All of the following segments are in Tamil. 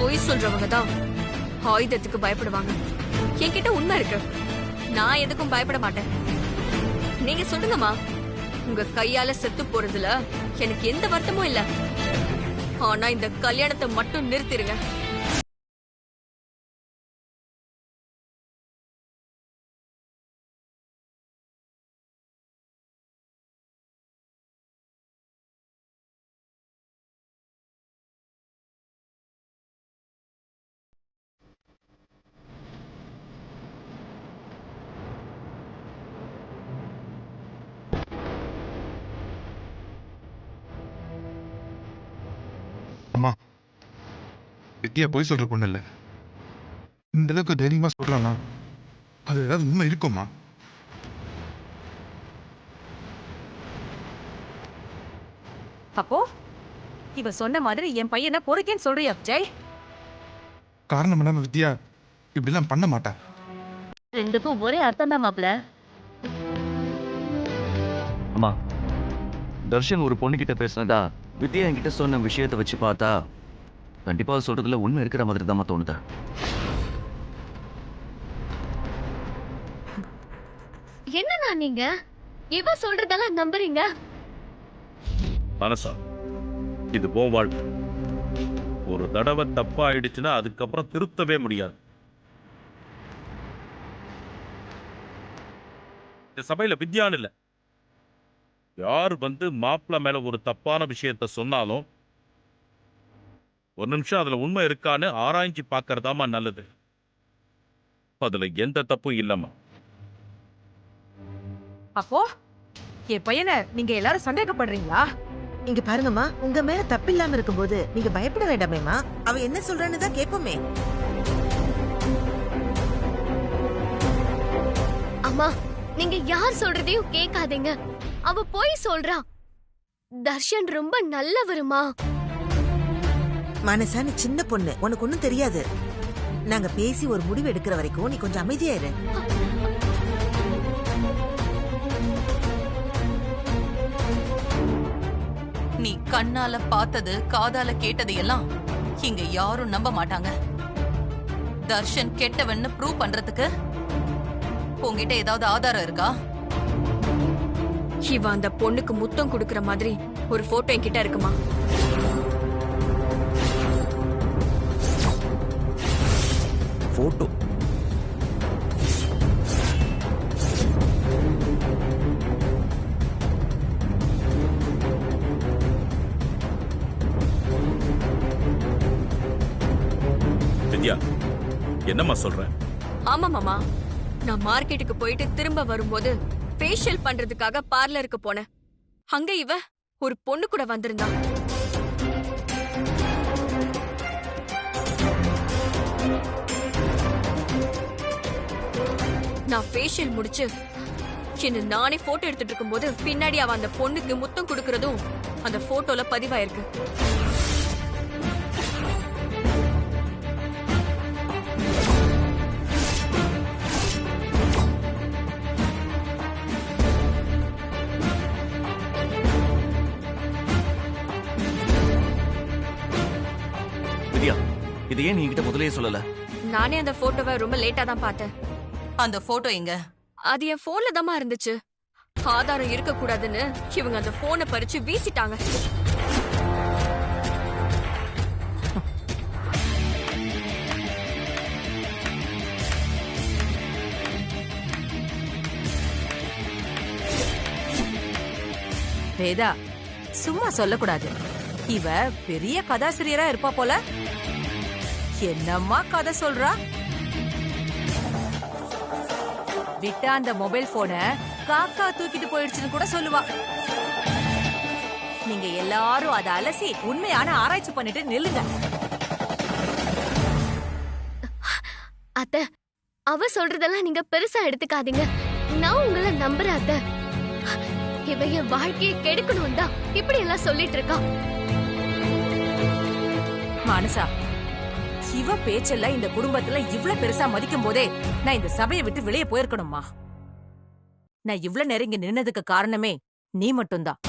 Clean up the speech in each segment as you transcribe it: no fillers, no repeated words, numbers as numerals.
பொய் சொல்றவங்க தான் ஆயுதத்துக்கு பயப்படுவாங்க. என்கிட்ட உண்மை இருக்கு. நான் எதுக்கும் பயப்பட மாட்டேன். நீங்க சொல்லுங்கம்மா, உங்க கையால செத்து போறதுல எனக்கு எந்த வருத்தமும் இல்ல. ஆனா இந்த கல்யாணத்தை மட்டும் நிறுத்திருங்க. அம்மா, வித்யா போய் சொல்ற பொண்ணு இல்ல. இந்த அளவுக்கு தைரியமா சொல்றானா, அது ஏதாவது உண்மை இருக்குமா? அப்போ இவ சொன்ன மாதிரி என் பையனை பொறுக்கேன்னு சொல்றியா ஜெய்? காரணம் இல்லாம வித்யா இப்படிலாம் பண்ண மாட்டா. ரெண்டுக்கும் ஒரே அர்த்தம் தான் மாப்ள. அம்மா, தர்ஷன் ஒரு பொண்ணுகிட்ட பேசினதா வித்யா என்கிட்ட சொன்ன விஷயத்தை வச்சு பார்த்தா கண்டிப்பா சொல்றதுல உண்மை இருக்கிற மாதிரி தான் தோணுது. என்னன்னா நீங்க இவ சொல்றதெல்லாம் நம்புறீங்க? மனசா, இது உன் வாழ்க்கை. ஒரு தடவை தப்பா ஆயிடுச்சுன்னா அதுக்கப்புறம் திருத்தவே முடியாது. இந்த சபையில வித்யான்னு இல்ல, யார் வந்து மாப்பிள்ள மேல ஒரு தப்பான விஷயத்த சொன்னாலும் ஒரு நிமிஷம் அதுல உண்மை இருக்கான்னு ஆராய்ச்சி பார்க்கறதாமா நல்லது. அதுல எந்த தப்பும் இல்லம்மா. அப்போ என் பையனை நீங்க எல்லாரும் சந்தேகப்படுறீங்களா? இங்க பாருங்கம்மா, உங்க மேல தப்பில்லாம இருக்கும்போது நீங்க பயப்பட வேண்டாமேமா. அவ என்ன சொல்றான்னு தான் கேட்போமே. அம்மா, நீங்க யார் சொல்றதையும் கேட்காதீங்க. அவ போய் சொல்றா. தர்ஷன் ரொம்ப நல்லவருமா. மனசா நீ சின்ன பொண்ணு, உனக்கு ஒண்ணும் தெரியாது. நாங்க பேசி ஒரு முடிவு எடுக்கிற வரைக்கும் நீ கொஞ்சம் அமைதியா இரு. நீ கண்ணால பார்த்தது காதால கேட்டது எல்லாம் இங்க யாரும் நம்ப மாட்டாங்க. தர்ஷன் கெட்டவன்னு ப்ரூவ் பண்றதுக்கு உங்ககிட்ட ஏதாவது ஆதாரம் இருக்கா? இவ அந்த பொண்ணுக்கு முத்தம் கொடுக்கற மாதிரி ஒரு போட்டோ என்கிட்ட இருக்குமா? போட்டோ? வித்யா, என்னம்மா சொல்ற? ஆமா மாமா, நான் மார்க்கெட்டுக்கு போயிட்டு திரும்ப வரும்போது ஃபேஷியல் பண்றதுக்காக பார்லருக்கு போனேன். அங்க இவ ஒரு பொண்ணு கூட வந்திருந்தா. நான் ஃபேஷியல் முடிச்சு என்ன நானே போட்டோ எடுத்துட்டு இருக்கும்போது பின்னாடி அவ அந்த பொண்ணுக்கு முத்தம் கொடுக்கறதும் அந்த போட்டோல பதிவாயிருக்கு. வித்யா, இது ஏன் நீ என்கிட்ட முதல்லயே சொல்லல? நானே அந்த போட்டோவை ரொம்ப லேட்டா தான் பார்த்தேன். அந்த போட்டோ எங்க? அது என் போன்ல தாமா இருந்துச்சு. ஆதாரம் இருக்க கூடாதுன்னு இவங்க அந்த போனை பறிச்சு வீசிட்டாங்க. வேதா, சும்மா சொல்லக்கூடாது. இவ பெரிய கதாசிரியரா இருப்பா போல. என்னம்மா கதை சொல்றா? விட்டா அந்த மொபைல் போனை காக்கா தூக்கிட்டு போயிடுச்சுன்னு கூட சொல்லுவா. நீங்க எல்லாரும் அதை அலசி உண்மையான ஆராய்ச்சி பண்ணிட்டு நில்லுங்க. அத்த, அவ சொல்றதெல்லாம் நீங்க பெருசா எடுத்துக்காதீங்க. நான் உங்களை நம்புறேன் அத்த. இவ என் வாழ்க்கையை கெடுக்கணும் தான் இப்படி எல்லாம் சொல்லிட்டு இருக்கா. மனசா, இவ பேச்செல்லாம் இந்த குடும்பத்துல இவ்ளோ பெருசா மதிக்கும் போதே நான் இந்த சபையை விட்டு வெளியே போயிருக்கணுமா? நான் இவ்ளோ நெருங்கி நின்னதுக்கு காரணமே நீ மட்டும்தான்.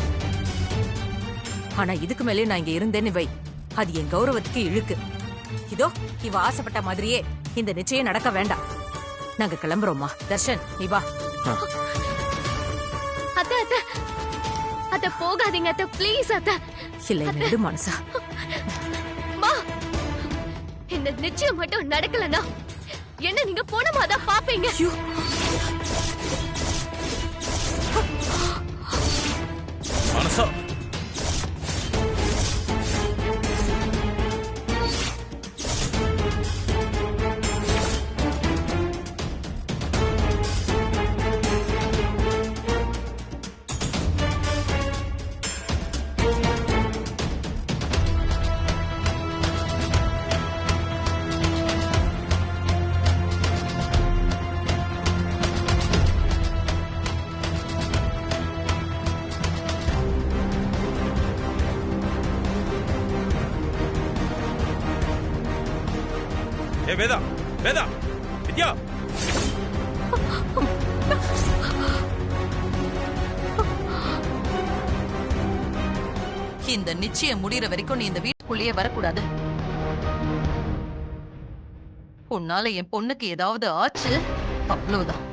ஆனா இதுக்கு மேலே நான் இங்க இருந்தேன்னு வை, அது என் கௌரவத்துக்கு இழுக்கு. இதோ இவ ஆசைப்பட்ட மாதிரியே இந்த நிச்சயம் நடக்க வேண்டாம். நாங்க கிளம்புறோம்மா. தர்ஷன் நீ வா. அத்தை அத்தை அத்தை போகாதீங்க அத்தை, ப்ளீஸ் அத்தை. இல்ல நெடு மனசா. மா, இந்த நிச்சயம் மட்டும் நடக்கலனா என்ன நீங்க போனமாதான் பாப்பீங்க. மனசா ஏ வேதா, வேதா, வித்யா. இந்த நிச்சயம் முடியற வரைக்கும் நீ இந்த வீட்டுக்குள்ளேயே வரக்கூடாது. உன்னால என் பொண்ணுக்கு ஏதாவது ஆச்சு அவ்வளவுதான்.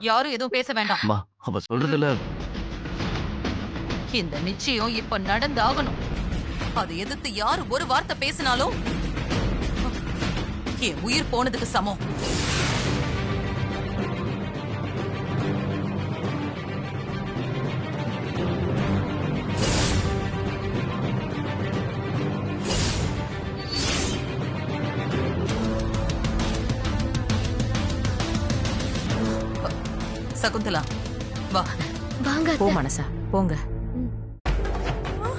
யாரும் எதுவும் பேச வேண்டாம். அம்மா அவ சொல்றதுல இந்த நிச்சயம் இப்ப நடந்தாகணும். அதை எதிர்த்து யாரு ஒரு வார்த்தை பேசினாலும் என் உயிர் போனதுக்கு சமம். சகுந்தலா வா. வாங்க போ மனசா போங்க.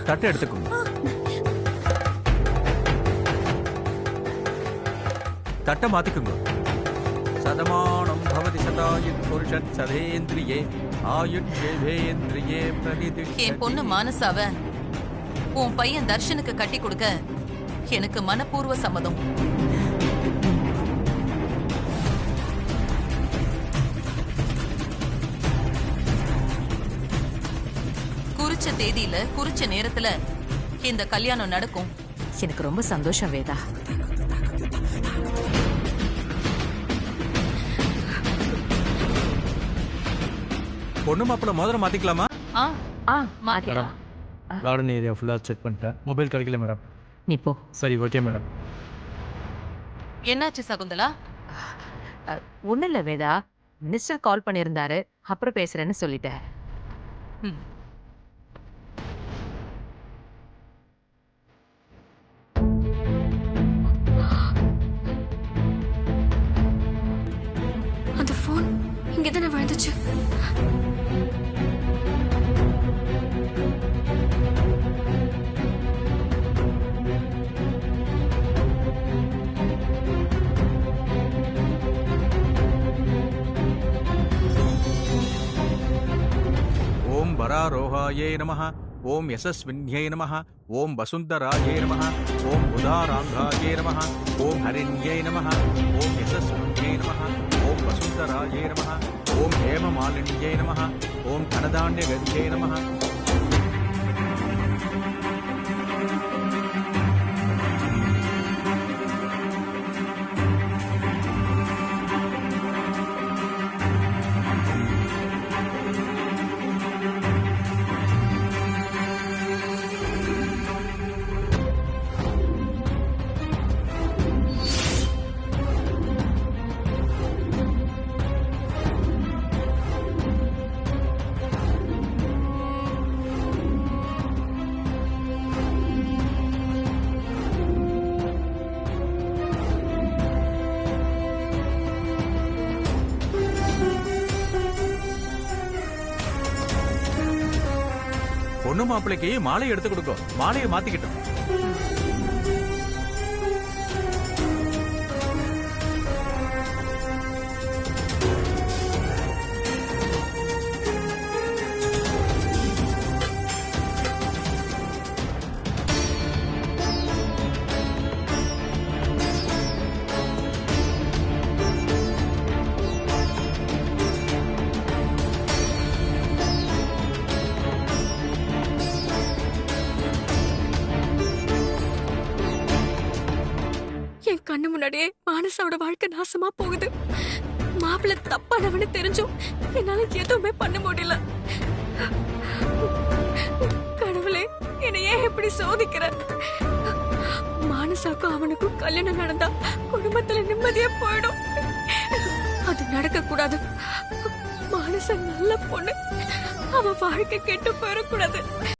தட்டை எடுத்துக்கோங்க. தட்டை மாத்திக்குங்க. சதமானம் பவதி சதாயுத் புருஷன் சதேந்திரியே ஆயுட் தேவேந்திரியே பிரதிதிஷ்டதி. என் பொண்ணு மானசாவ உன் பையன் தர்ஷனுக்கு கட்டி கொடுக்க எனக்கு மனப்பூர்வ சம்மதம். குறிச்ச தேதியில குறிச்ச நேரத்துல இந்த கல்யாணம் நடக்கும். எனக்கு ரொம்ப சந்தோஷம் வேதா. பொண்ணு மாப்பிள்ள மோதிரம் மாத்திக்கலாமா? மாத்திக்கலாம். கார்டன் ஏரியா ஃபுல்லாக செக் பண்ணிட்டேன். மொபைல் கிடைக்கல மேடம். நீ போ. சரி ஓகே மேடம். என்னாச்சு சகுந்தலா? ஒண்ணும் இல்ல வேதா, மினிஸ்டர் கால் பண்ணியிருந்தாரு, அப்புறம் பேசுறேன்னு சொல்லிட்டேன். ம். அந்த போன் இங்கதானே விழுந்துச்சு. ஓம் வராரோகாயே நமः. ஓம் யசஸ்வின்யை நமः. ஓம் வசுந்தராயே நமः. ஓம் உதாராங்காயே நமः. ஓம் ஹரிண்யை நமः. ஓம் யசஸ்வின்யை நமः. ஓம் வசுந்தராயே நமः. ஓம் ஹேமமாலினியை நமः. ஓம் தனதாண்யகத்யை நமः. பொண்ணு மாப்பிள்ளைக்கு மாலை எடுத்து கொடுக்கும். மாலையை மாத்திக்கிட்டோம். என் கண்ணு முன்னாடியே மானசாவோட வாழ்க்கை நாசமா போகுது. மாப்பிள்ளை தப்பானவனு தெரிஞ்சும் என்னால எதுவுமே பண்ண முடியல. கடவுளே, என்னை ஏன் இப்படி சோதிக்கிற? மானசாக்கும் அவனுக்கும் கல்யாணம் நடந்தா குடும்பத்துல நிம்மதியா போயிடும். அது நடக்க கூடாது. மானசா நல்ல பொண்ணு, அவ வாழ்க்கை கெட்டு போயிடக்கூடாது.